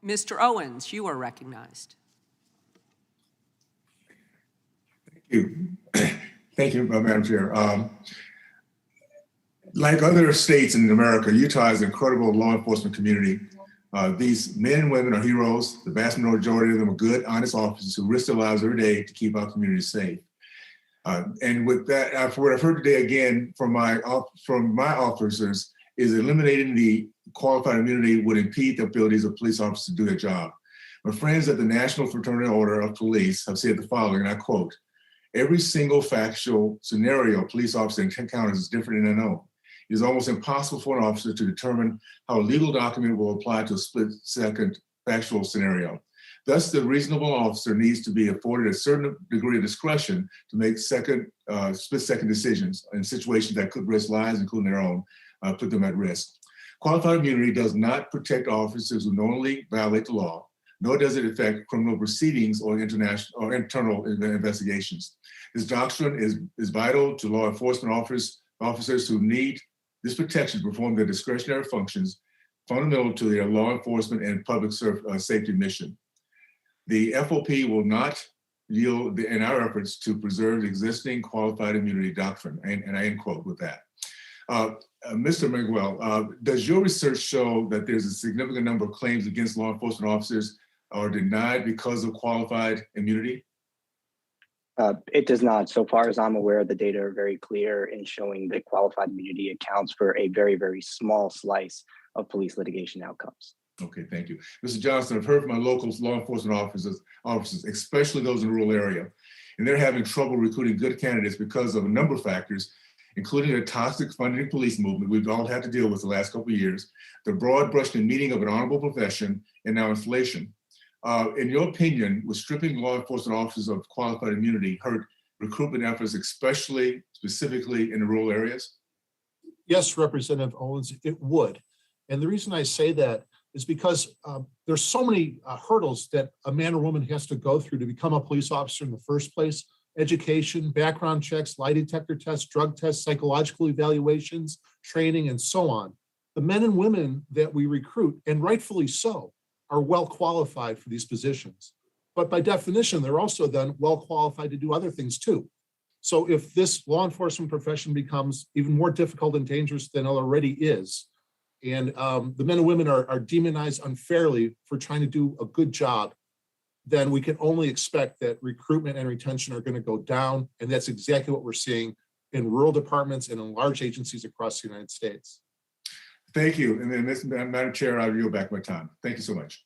Mr. Owens, you are recognized. Thank you. Thank you, Madam Chair. Like other states in America, Utah has an incredible law enforcement community. These men and women are heroes. The vast majority of them are good, honest officers who risk their lives every day to keep our community safe. And with that, for what I've heard today again from my officers is eliminating the qualified immunity would impede the abilities of police officers to do their job. My friends at the National Fraternal Order of Police have said the following, and I quote, "Every single factual scenario a police officer encounters is different and unknown. It is almost impossible for an officer to determine how a legal document will apply to a split-second factual scenario. Thus, the reasonable officer needs to be afforded a certain degree of discretion to make split-second decisions in situations that could risk lives, including their own, put them at risk. Qualified immunity does not protect officers who knowingly violate the law, nor does it affect criminal proceedings or internal investigations. This doctrine is vital to law enforcement officers who need this protection to perform their discretionary functions fundamental to their law enforcement and public safety mission. The FOP will not yield in our efforts to preserve the existing qualified immunity doctrine," and I end quote with that. Mr. Miguel, does your research show that there's a significant number of claims against law enforcement officers are denied because of qualified immunity? It does not. So far as I'm aware, the data are very clear in showing that qualified immunity accounts for a very, very small slice of police litigation outcomes. Okay, thank you. Mr. Johnson, I've heard from my local law enforcement officers, especially those in the rural area, and they're having trouble recruiting good candidates because of a number of factors, including the toxic funding police movement we've all had to deal with the last couple of years, the broad brushing meaning of an honorable profession, and now inflation. In your opinion, was stripping law enforcement officers of qualified immunity hurt recruitment efforts, specifically in the rural areas? Yes, Representative Owens, it would. And the reason I say that is because there's so many hurdles that a man or woman has to go through to become a police officer in the first place: education, background checks, lie detector tests, drug tests, psychological evaluations, training, and so on. The men and women that we recruit, and rightfully so, are well qualified for these positions. But by definition, they're also then well qualified to do other things too. So if this law enforcement profession becomes even more difficult and dangerous than it already is, and the men and women are demonized unfairly for trying to do a good job, then we can only expect that recruitment and retention are going to go down. And that's exactly what we're seeing in rural departments and in large agencies across the United States. Thank you. And then, Madam Chair, I'll yield back my time. Thank you so much.